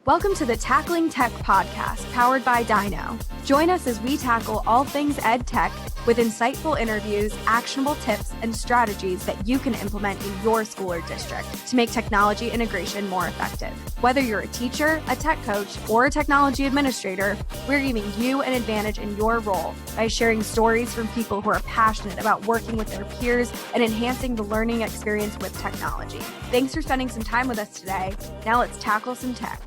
Welcome to the Tackling Tech podcast, powered by Dyknow. Join us as we tackle all things EdTech with insightful interviews, actionable tips, and strategies that you can implement in your school or district to make technology integration more effective. Whether you're a teacher, a tech coach, or a technology administrator, we're giving you an advantage in your role by sharing stories from people who are passionate about working with their peers and enhancing the learning experience with technology. Thanks for spending some time with us today. Now let's tackle some tech.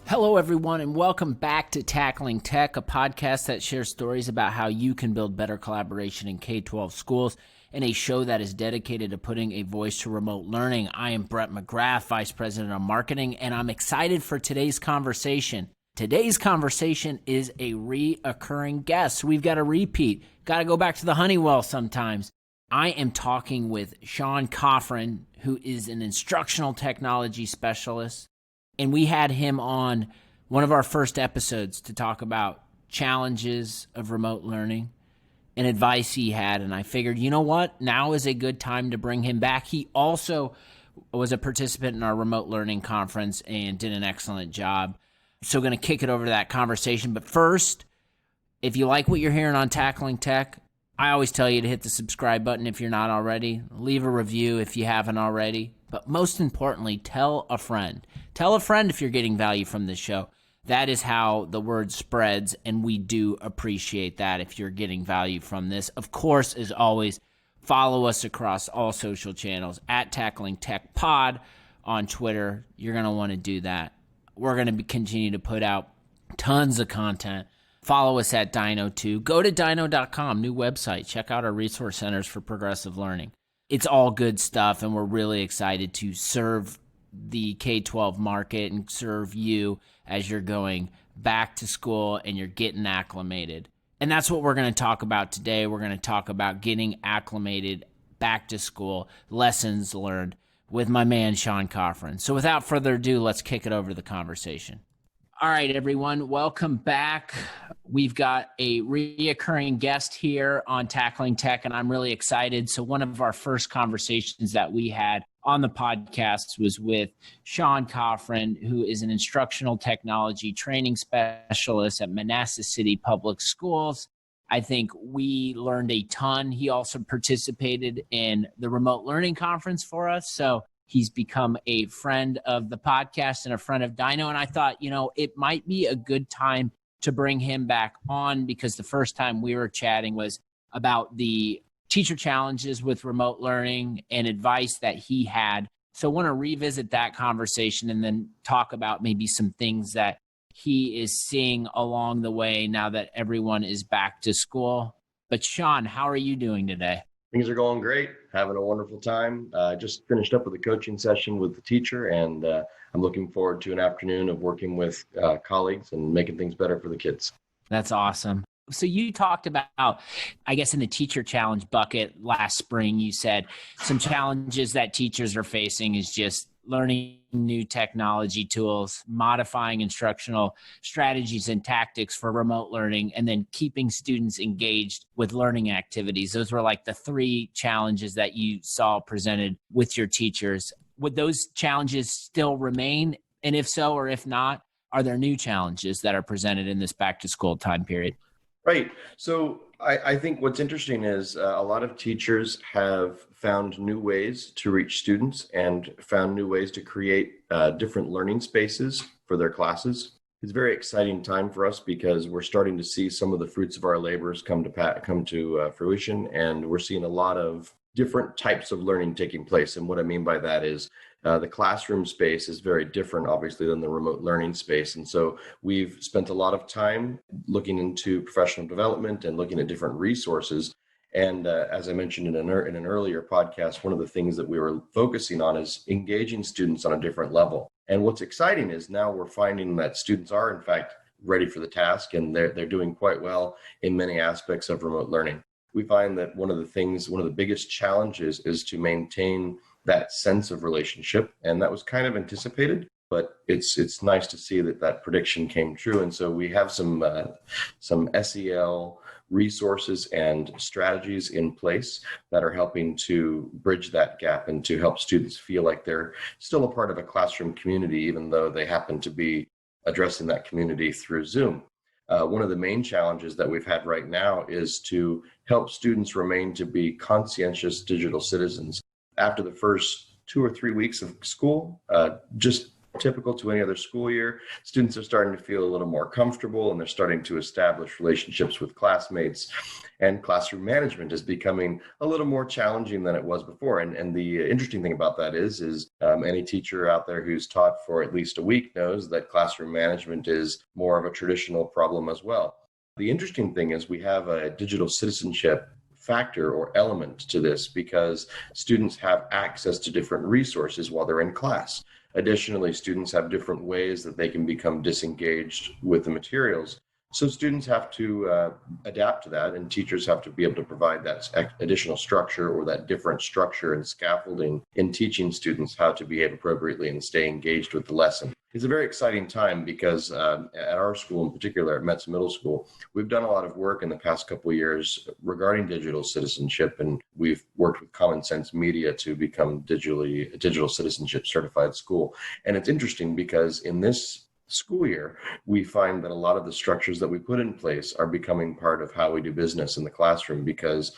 Hello, everyone, and welcome back to Tackling Tech, a podcast that shares stories about how you can build better collaboration in K-12 schools, and a show that is dedicated to putting a voice to remote learning. I am Brett McGrath, Vice President of Marketing, and I'm excited for today's conversation. Today's conversation is a reoccurring guest. We've got a repeat. Got to go back to the Honeywell sometimes. I am talking with Sean Coffron, who is an instructional technology specialist. And we had him on one of our first episodes to talk about challenges of remote learning and advice he had. And I figured, you know what? Now is a good time to bring him back. He also was a participant in our remote learning conference and did an excellent job. So going to kick it over to that conversation. But first, if you like what you're hearing on Tackling Tech, I always tell you to hit the subscribe button if you're not already. Leave a review if you haven't already. But most importantly, tell a friend. Tell a friend if you're getting value from this show. That is how the word spreads, and we do appreciate that if you're getting value from this. Of course, as always, follow us across all social channels at Tackling Tech Pod on Twitter. You're going to want to do that. We're going to continue to put out tons of content. Follow us at Dyknow too. Go to Dyknow.com, new website. Check out our resource centers for progressive learning. It's all good stuff, and we're really excited to serve the K-12 market and serve you as you're going back to school and you're getting acclimated. And that's what we're going to talk about today. We're going to talk about getting acclimated back to school, lessons learned with my man, Sean Coffron. So without further ado, let's kick it over to the conversation. All right, everyone, welcome back. We've got a reoccurring guest here on Tackling Tech, and I'm really excited. So one of our first conversations that we had on the podcast was with Sean Coffron, who is an instructional technology training specialist at Manassas City Public Schools. I think we learned a ton. He also participated in the remote learning conference for us. So he's become a friend of the podcast and a friend of Dyknow. And I thought, it might be a good time to bring him back on because the first time we were chatting was about the teacher challenges with remote learning and advice that he had. So I want to revisit that conversation and then talk about maybe some things that he is seeing along the way now that everyone is back to school. But Sean, how are you doing today? Things are going great. Having a wonderful time. Just finished up with a coaching session with the teacher, and I'm looking forward to an afternoon of working with colleagues and making things better for the kids. That's awesome. So you talked about, I guess in the teacher challenge bucket last spring, you said some challenges that teachers are facing is just learning new technology tools, modifying instructional strategies and tactics for remote learning, and then keeping students engaged with learning activities. Those were like the three challenges that you saw presented with your teachers. Would those challenges still remain? And if so, or if not, are there new challenges that are presented in this back to school time period? Right. So I think what's interesting is a lot of teachers have found new ways to reach students and found new ways to create different learning spaces for their classes. It's a very exciting time for us because we're starting to see some of the fruits of our labors come to fruition, and we're seeing a lot of different types of learning taking place. And what I mean by that is the classroom space is very different, obviously, than the remote learning space. And so we've spent a lot of time looking into professional development and looking at different resources. And as I mentioned in an earlier podcast, one of the things that we were focusing on is engaging students on a different level. And what's exciting is now we're finding that students are, in fact, ready for the task, and they're doing quite well in many aspects of remote learning. We find that one of the biggest challenges is to maintain that sense of relationship. And that was kind of anticipated, But it's nice to see that prediction came true. And so we have some SEL resources and strategies in place that are helping to bridge that gap and to help students feel like they're still a part of a classroom community, even though they happen to be addressing that community through Zoom. One of the main challenges that we've had right now is to help students remain to be conscientious digital citizens. After the first 2 or 3 weeks of school, just typical to any other school year, students are starting to feel a little more comfortable, and they're starting to establish relationships with classmates, and classroom management is becoming a little more challenging than it was before. And the interesting thing about that is any teacher out there who's taught for at least a week knows that classroom management is more of a traditional problem as well. The interesting thing is we have a digital citizenship factor or element to this because students have access to different resources while they're in class. Additionally, students have different ways that they can become disengaged with the materials. So students have to adapt to that, and teachers have to be able to provide that additional structure or that different structure and scaffolding in teaching students how to behave appropriately and stay engaged with the lesson. It's a very exciting time because at our school in particular, at Metz Middle School, we've done a lot of work in the past couple of years regarding digital citizenship, and we've worked with Common Sense Media to become a digital citizenship certified school. And it's interesting because in this school year, we find that a lot of the structures that we put in place are becoming part of how we do business in the classroom because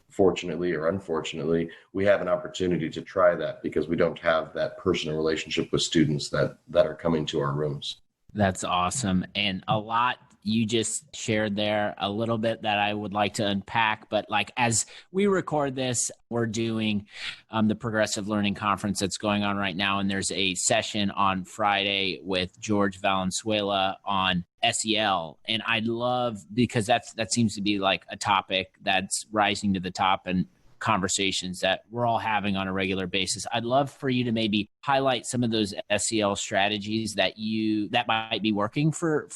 fortunately or unfortunately, we have an opportunity to try that because we don't have that personal relationship with students that are coming to our rooms. That's awesome. And a lot you just shared there, a little bit that I would like to unpack. But like as we record this, we're doing the Progressive Learning Conference that's going on right now. And there's a session on Friday with George Valenzuela on SEL. And I'd love, because that seems to be like a topic that's rising to the top and conversations that we're all having on a regular basis. I'd love for you to maybe highlight some of those SEL strategies that might be working for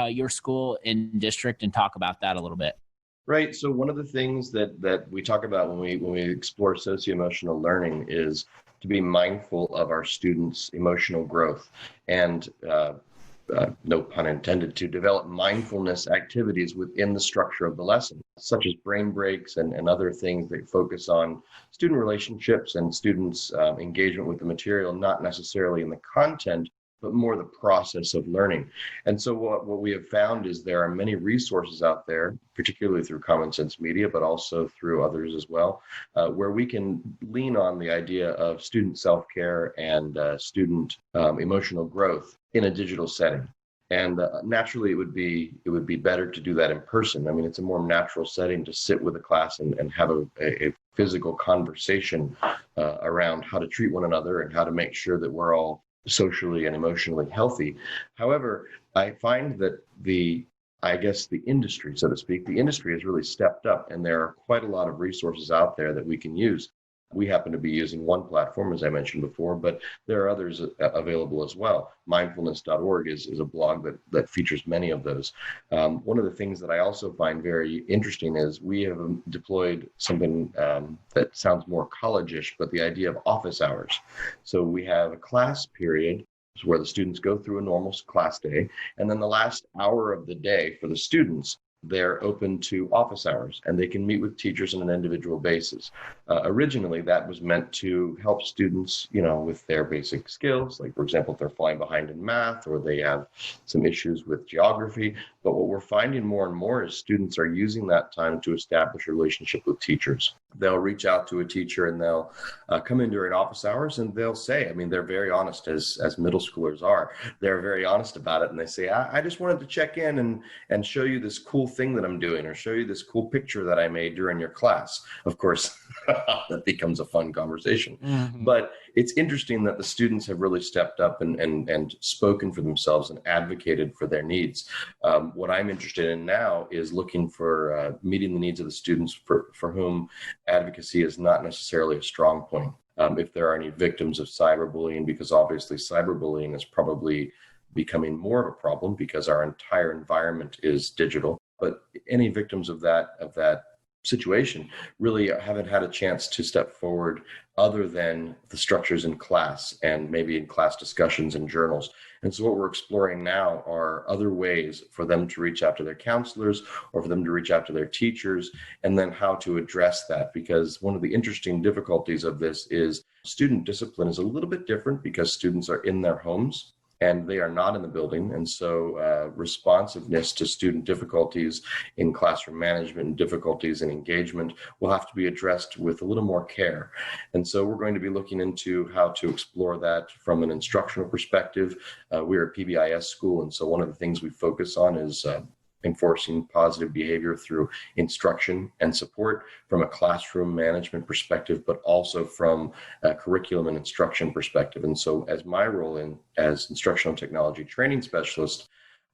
your school and district, and talk about that a little bit. Right. So one of the things that we talk about when we explore socio-emotional learning is to be mindful of our students' emotional growth and no pun intended, to develop mindfulness activities within the structure of the lesson, such as brain breaks and other things that focus on student relationships and students' engagement with the material, not necessarily in the content, but more the process of learning. And so what we have found is there are many resources out there, particularly through Common Sense Media, but also through others as well, where we can lean on the idea of student self-care and student emotional growth in a digital setting. And naturally, it would be better to do that in person. I mean, it's a more natural setting to sit with a class and have a physical conversation around how to treat one another and how to make sure that we're all socially and emotionally healthy. However, I find that the industry, so to speak, the industry has really stepped up, and there are quite a lot of resources out there that we can use. We happen to be using one platform, as I mentioned before, but there are others available as well. Mindfulness.org is a blog that features many of those. One of the things that I also find very interesting is we have deployed something that sounds more college-ish, but the idea of office hours. So we have a class period where the students go through a normal class day, and then the last hour of the day for the students, they're open to office hours, and they can meet with teachers on an individual basis. Originally, that was meant to help students, with their basic skills, like, for example, if they're falling behind in math or they have some issues with geography. But what we're finding more and more is students are using that time to establish a relationship with teachers. They'll reach out to a teacher and they'll come in during office hours, and they'll say, they're very honest, as middle schoolers are. They're very honest about it, and they say, I just wanted to check in and show you this cool thing that I'm doing, or show you this cool picture that I made during your class. Of course, that becomes a fun conversation. Mm-hmm. But it's interesting that the students have really stepped up and spoken for themselves and advocated for their needs. What I'm interested in now is looking for meeting the needs of the students for whom advocacy is not necessarily a strong point. If there are any victims of cyberbullying, because obviously cyberbullying is probably becoming more of a problem because our entire environment is digital. But any victims of that situation really haven't had a chance to step forward other than the structures in class and maybe in class discussions and journals. And so what we're exploring now are other ways for them to reach out to their counselors or for them to reach out to their teachers, and then how to address that. Because one of the interesting difficulties of this is student discipline is a little bit different because students are in their homes and they are not in the building. And so responsiveness to student difficulties in classroom management and difficulties in engagement will have to be addressed with a little more care. And so we're going to be looking into how to explore that from an instructional perspective. We're a PBIS school, and so one of the things we focus on is enforcing positive behavior through instruction and support from a classroom management perspective, but also from a curriculum and instruction perspective. And so as my role as instructional technology training specialist,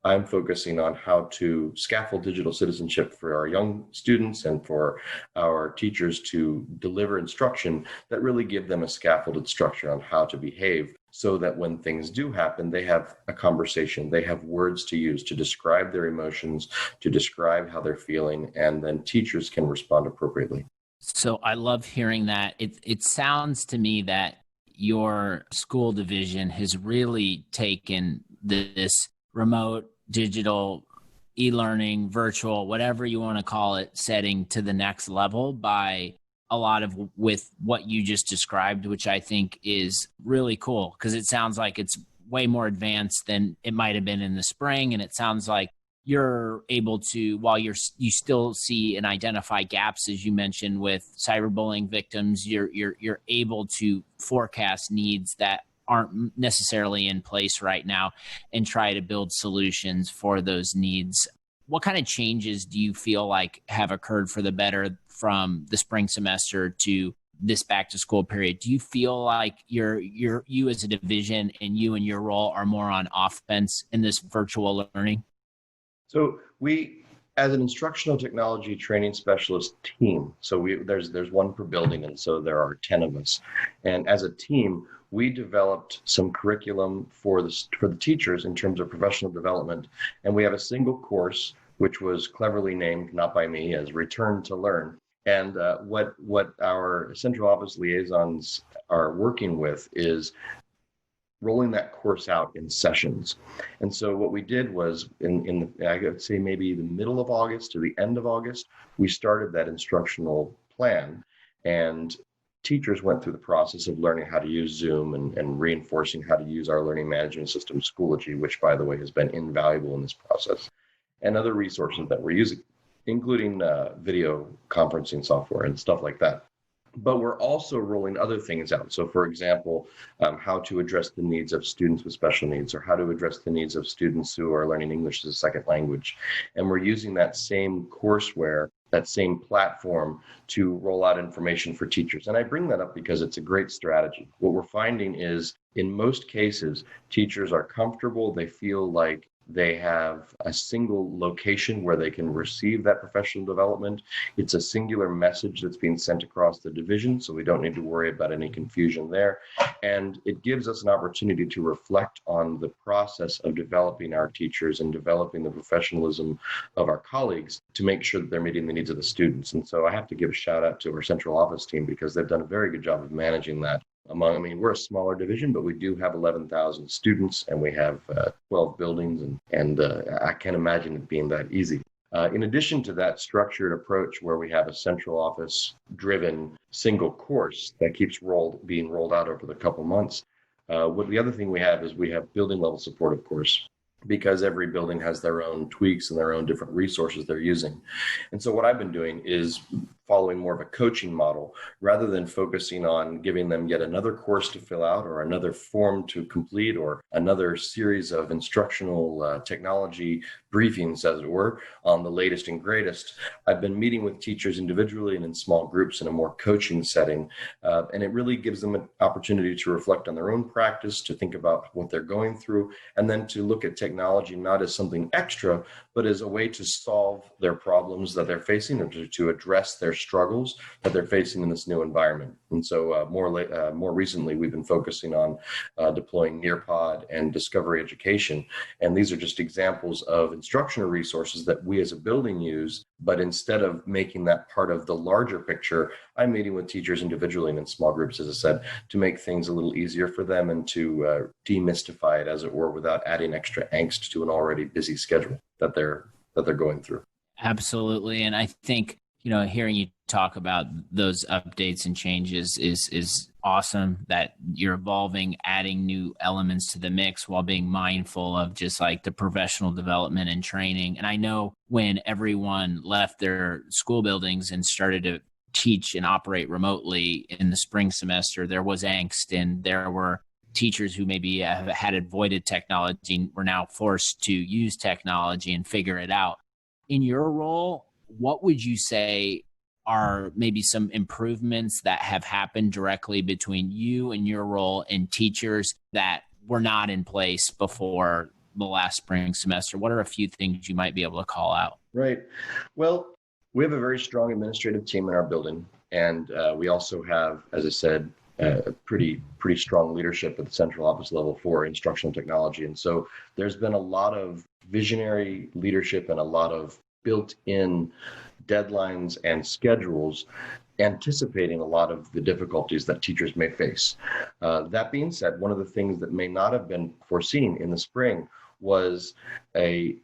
I'm focusing on how to scaffold digital citizenship for our young students and for our teachers to deliver instruction that really give them a scaffolded structure on how to behave, so that when things do happen, they have a conversation, they have words to use to describe their emotions, to describe how they're feeling, and then teachers can respond appropriately. So I love hearing that. It sounds to me that your school division has really taken this remote, digital, e-learning, virtual, whatever you want to call it, setting to the next level by a lot of with what you just described, which I think is really cool because it sounds like it's way more advanced than it might have been in the spring. And it sounds like you're able to, while you still see and identify gaps, as you mentioned, with cyberbullying victims, you're able to forecast needs that aren't necessarily in place right now and try to build solutions for those needs. What kind of changes do you feel like have occurred for the better from the spring semester to this back to school period? Do you feel like you as a division and you and your role are more on offense in this virtual learning? So we, as an instructional technology training specialist team, so there's one per building, and so there are 10 of us. And as a team, we developed some curriculum for the teachers in terms of professional development. And we have a single course, which was cleverly named, not by me, as Return to Learn. And what our central office liaisons are working with is rolling that course out in sessions. And so what we did was I would say maybe the middle of August to the end of August, we started that instructional plan, and teachers went through the process of learning how to use Zoom and reinforcing how to use our learning management system, Schoology, which, by the way, has been invaluable in this process, and other resources that we're using, including video conferencing software and stuff like that. But we're also rolling other things out. So, for example, how to address the needs of students with special needs, or how to address the needs of students who are learning English as a second language. And we're using that same courseware, that same platform, to roll out information for teachers. And I bring that up because it's a great strategy. What we're finding is, in most cases, teachers are comfortable. They feel like they have a single location where they can receive that professional development. It's a singular message that's being sent across the division, so we don't need to worry about any confusion there. And it gives us an opportunity to reflect on the process of developing our teachers and developing the professionalism of our colleagues to make sure that they're meeting the needs of the students. And so I have to give a shout out to our central office team because they've done a very good job of managing that. We're a smaller division, but we do have 11,000 students, and we have 12 buildings, and I can't imagine it being that easy. In addition to that structured approach where we have a central office driven single course that keeps being rolled out over the couple months, the other thing we have building level support, of course, because every building has their own tweaks and their own different resources they're using. And so what I've been doing is following more of a coaching model rather than focusing on giving them yet another course to fill out or another form to complete or another series of instructional technology briefings, as it were, on the latest and greatest. I've been meeting with teachers individually and in small groups in a more coaching setting. And it really gives them an opportunity to reflect on their own practice, to think about what they're going through, and then to look at technology not as something extra, but as a way to solve their problems that they're facing or to address their their struggles that they're facing in this new environment. And so more recently, we've been focusing on deploying Nearpod and discovery education. And these are just examples of instructional resources that we as a building use. But instead of making that part of the larger picture, I'm meeting with teachers individually and in small groups, as I said, to make things a little easier for them and to demystify it, as it were, without adding extra angst to an already busy schedule that they're going through. Absolutely. And I think, hearing you talk about those updates and changes is awesome, that you're evolving, adding new elements to the mix while being mindful of just like the professional development and training. And I know when everyone left their school buildings and started to teach and operate remotely in the spring semester, there was angst, and there were teachers who maybe had avoided technology and were now forced to use technology and figure it out. In your role, what would you say are maybe some improvements that have happened directly between you and your role and teachers that were not in place before the last spring semester? What are a few things you might be able to call out? Right. Well, we have a very strong administrative team in our building. And we also have, as I said, pretty strong leadership at the central office level for instructional technology. And so there's been a lot of visionary leadership and a lot of built-in deadlines and schedules anticipating a lot of the difficulties that teachers may face. That being said, one of the things that may not have been foreseen in the spring was an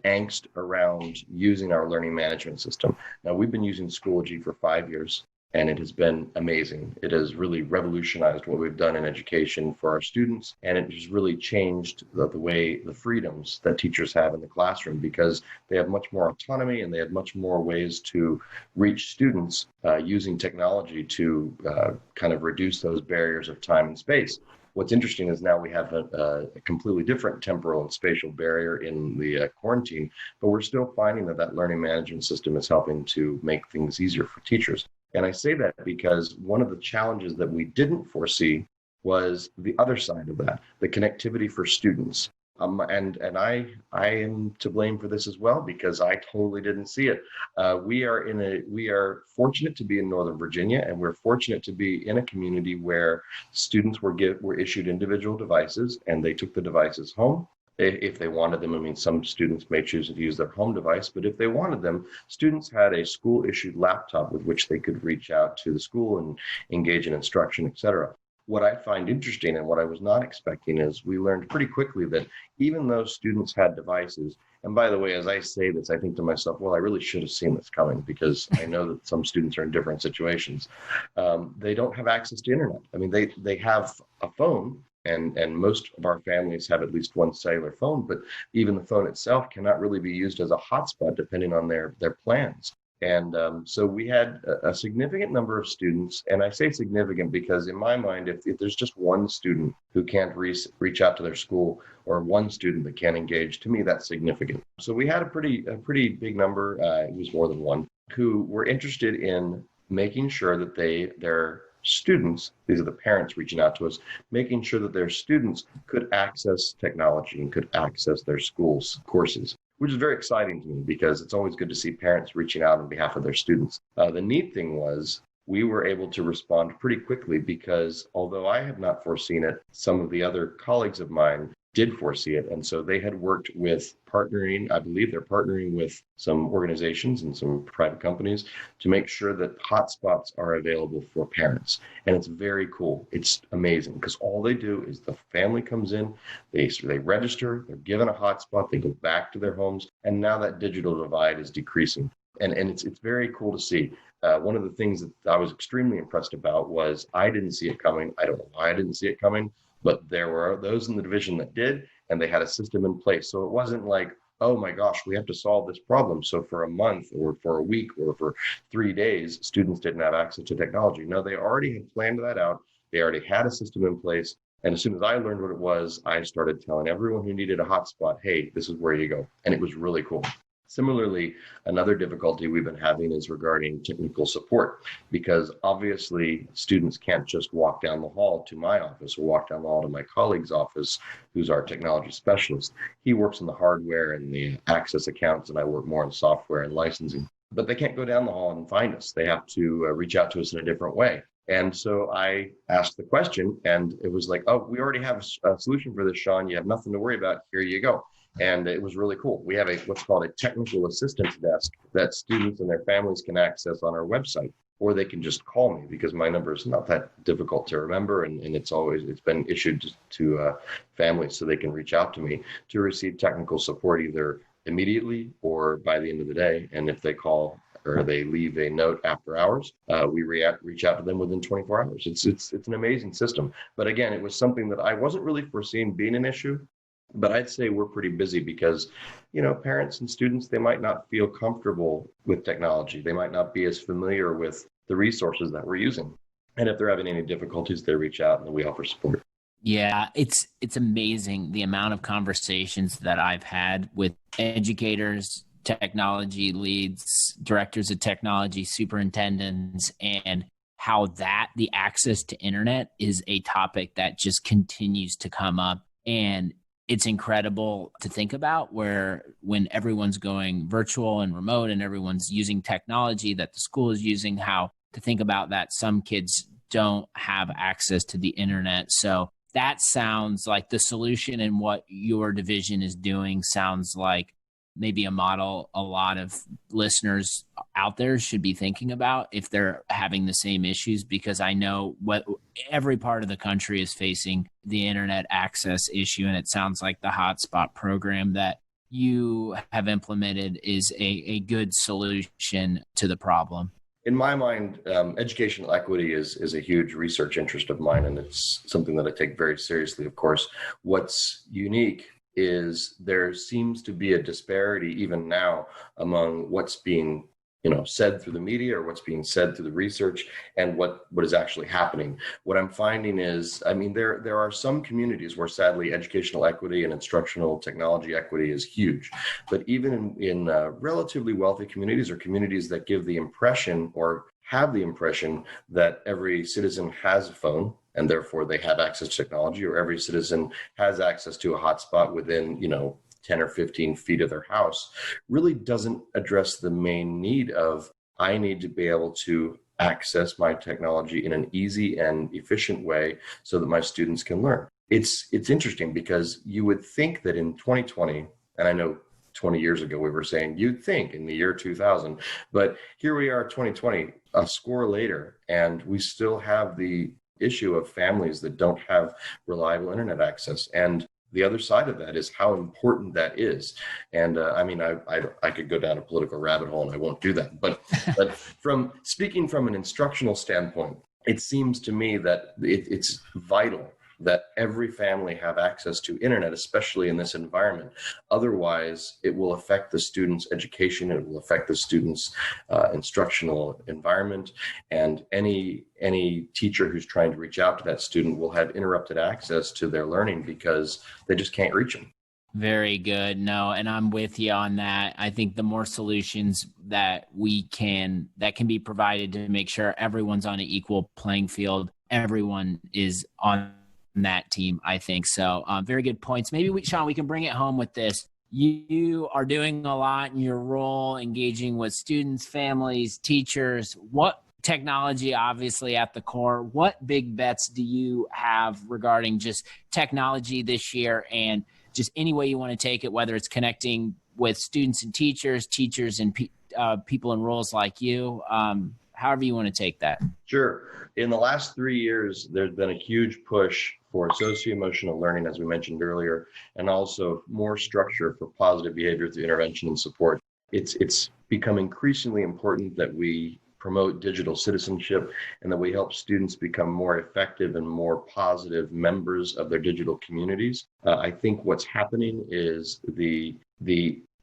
angst around using our learning management system. Now, we've been using Schoology for 5 years, and it has been amazing. It has really revolutionized what we've done in education for our students, and it has really changed the freedoms that teachers have in the classroom, because they have much more autonomy and they have much more ways to reach students using technology to kind of reduce those barriers of time and space. What's interesting is now we have a completely different temporal and spatial barrier in the quarantine, but we're still finding that learning management system is helping to make things easier for teachers. And I say that because one of the challenges that we didn't foresee was the other side of that, the connectivity for students. And I am to blame for this as well, because I totally didn't see it. We are fortunate to be in Northern Virginia, and we're fortunate to be in a community where students were issued individual devices, and they took the devices home if they wanted them. I mean, some students may choose to use their home device, but if they wanted them, students had a school-issued laptop with which they could reach out to the school and engage in instruction, et cetera. What I find interesting and what I was not expecting is we learned pretty quickly that even though students had devices, and by the way, as I say this, I think to myself, well, I really should have seen this coming, because I know that some students are in different situations. They don't have access to internet. I mean, they have a phone, and most of our families have at least one cellular phone, but even the phone itself cannot really be used as a hotspot depending on their plans. And so we had a significant number of students, and I say significant because in my mind, if there's just one student who can't reach out to their school, or one student that can't engage, to me, that's significant. So we had a pretty big number, it was more than one, who were interested in making sure that their students, these are the parents reaching out to us, making sure that their students could access technology and could access their school's courses, which is very exciting to me, because it's always good to see parents reaching out on behalf of their students. The neat thing was we were able to respond pretty quickly, because although I had not foreseen it, some of the other colleagues of mine did foresee it. And so they had worked with partnering, I believe they're partnering with some organizations and some private companies to make sure that hotspots are available for parents. And it's very cool. It's amazing, because all they do is the family comes in, they register, they're given a hotspot, they go back to their homes, and now that digital divide is decreasing. And it's very cool to see. One of the things that I was extremely impressed about was I didn't see it coming. I don't know why I didn't see it coming, but there were those in the division that did, and they had a system in place. So it wasn't like, oh my gosh, we have to solve this problem. So for a month or for a week or for 3 days, students didn't have access to technology. No, they already had planned that out. They already had a system in place. And as soon as I learned what it was, I started telling everyone who needed a hotspot, hey, this is where you go. And it was really cool. Similarly, another difficulty we've been having is regarding technical support, because obviously students can't just walk down the hall to my office or walk down the hall to my colleague's office, who's our technology specialist. He works in the hardware and the access accounts, and I work more in software and licensing. but they can't go down the hall and find us. They have to reach out to us in a different way. And so I asked the question, and it was like, oh, we already have a solution for this, Sean. You have nothing to worry about. Here you go. And it was really cool. We have what's called a technical assistance desk that students and their families can access on our website, or they can just call me because my number is not that difficult to remember. And it's been issued to families so they can reach out to me to receive technical support either immediately or by the end of the day. And if they call or they leave a note after hours, we reach out to them within 24 hours. It's an amazing system. But again, it was something that I wasn't really foreseeing being an issue. But I'd say we're pretty busy because, parents and students, they might not feel comfortable with technology. They might not be as familiar with the resources that we're using. And if they're having any difficulties, they reach out and we offer support. Yeah, it's amazing the amount of conversations that I've had with educators, technology leads, directors of technology, superintendents, and how the access to internet is a topic that just continues to come up. And it's incredible to think about when everyone's going virtual and remote and everyone's using technology that the school is using, how to think about that some kids don't have access to the internet. So that sounds like the solution, and what your division is doing sounds like maybe a model a lot of listeners out there should be thinking about if they're having the same issues, because I know what every part of the country is facing the internet access issue. And it sounds like the hotspot program that you have implemented is a good solution to the problem. In my mind, educational equity is a huge research interest of mine, and it's something that I take very seriously, of course. What's unique is there seems to be a disparity even now among what's being said through the media or what's being said through the research and what is actually happening. What I'm finding is, there are some communities where sadly educational equity and instructional technology equity is huge, but even in relatively wealthy communities or communities that give the impression or have the impression that every citizen has a phone and therefore they have access to technology, or every citizen has access to a hotspot within 10 or 15 feet of their house, really doesn't address the main need of, I need to be able to access my technology in an easy and efficient way so that my students can learn. It's interesting because you would think that in 2020, and I know 20 years ago we were saying you'd think in the year 2000, but here we are 2020, a score later, and we still have the issue of families that don't have reliable internet access. And the other side of that is how important that is. And I could go down a political rabbit hole and I won't do that. But from speaking from an instructional standpoint, it seems to me that it's vital that every family have access to internet, especially in this environment. Otherwise, it will affect the student's education. It will affect the student's instructional environment. And any teacher who's trying to reach out to that student will have interrupted access to their learning because they just can't reach them. Very good. No, and I'm with you on that. I think the more solutions that can be provided to make sure everyone's on an equal playing field, everyone is on that team, I think. So very good points. Maybe Sean, we can bring it home with this. You are doing a lot in your role, engaging with students, families, teachers. What technology, obviously at the core, what big bets do you have regarding just technology this year, and just any way you want to take it, whether it's connecting with students and teachers and people in roles like you, however you want to take that? Sure. In the last 3 years, there's been a huge push for socio-emotional learning, as we mentioned earlier, and also more structure for positive behavior through intervention and support. It's become increasingly important that we promote digital citizenship and that we help students become more effective and more positive members of their digital communities. I think what's happening is the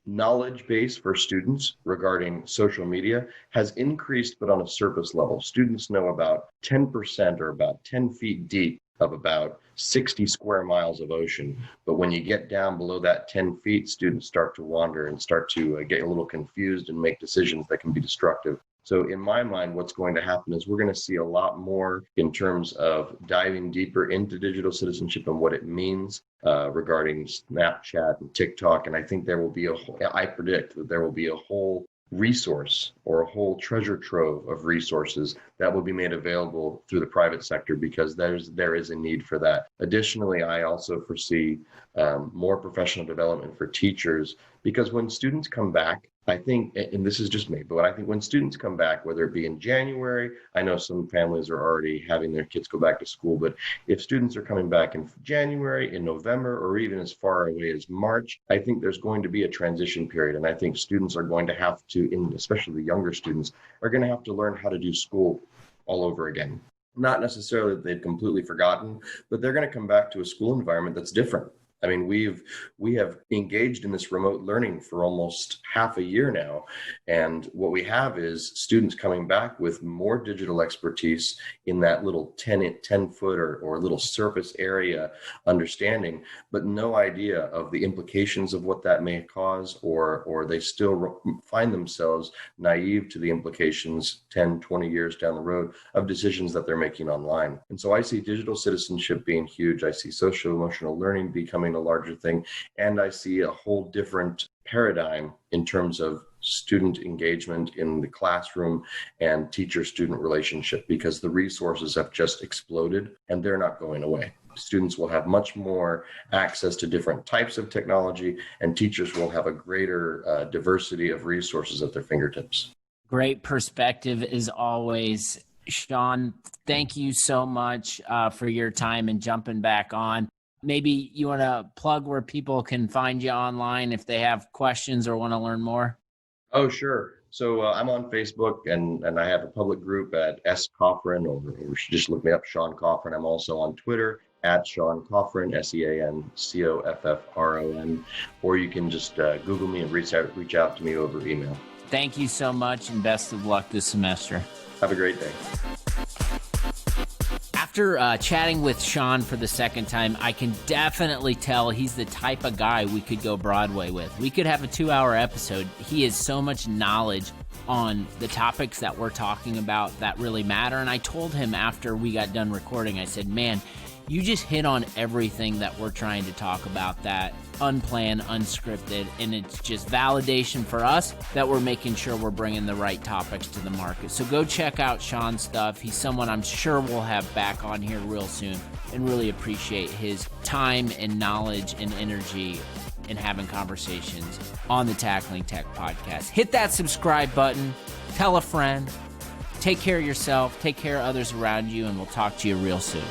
knowledge base for students regarding social media has increased, but on a surface level. Students know about 10% or about 10 feet deep of about 60 square miles of ocean. But when you get down below that 10 feet, students start to wander and start to get a little confused and make decisions that can be destructive. So in my mind, what's going to happen is we're going to see a lot more in terms of diving deeper into digital citizenship and what it means regarding Snapchat and TikTok. And I think I predict that there will be a whole resource or a whole treasure trove of resources that will be made available through the private sector, because there is a need for that. Additionally, I also foresee more professional development for teachers, because when students come back, I think, and this is just me, but I think when students come back, whether it be in January, I know some families are already having their kids go back to school, but if students are coming back in January, in November, or even as far away as March, I think there's going to be a transition period. And I think students are going to have to, especially the younger students, are going to have to learn how to do school all over again. Not necessarily that they've completely forgotten, but they're going to come back to a school environment that's different. I mean, we have engaged in this remote learning for almost half a year now. And what we have is students coming back with more digital expertise in that little 10 foot or little surface area understanding, but no idea of the implications of what that may cause, or they still find themselves naive to the implications 10, 20 years down the road of decisions that they're making online. And so I see digital citizenship being huge. I see social emotional learning becoming a larger thing. And I see a whole different paradigm in terms of student engagement in the classroom and teacher-student relationship, because the resources have just exploded and they're not going away. Students will have much more access to different types of technology, and teachers will have a greater diversity of resources at their fingertips. Great perspective as always. Sean, thank you so much for your time and jumping back on. Maybe you want to plug where people can find you online if they have questions or want to learn more? Oh, sure. So I'm on Facebook, and I have a public group at S. Coffron, or just look me up, Sean Coffron. I'm also on Twitter at Sean Coffron, SeanCoffron, or you can just Google me and reach out to me over email. Thank you so much, and best of luck this semester. Have a great day. After chatting with Sean for the second time, I can definitely tell he's the type of guy we could go Broadway with. We could have a 2-hour episode. He has so much knowledge on the topics that we're talking about that really matter. And I told him after we got done recording, I said, man, you just hit on everything that we're trying to talk about, that unplanned, unscripted, and it's just validation for us that we're making sure we're bringing the right topics to the market. So go check out Sean's stuff. He's someone I'm sure we'll have back on here real soon, and really appreciate his time and knowledge and energy in having conversations on the Tackling Tech podcast. Hit that subscribe button, tell a friend, take care of yourself, take care of others around you, and we'll talk to you real soon.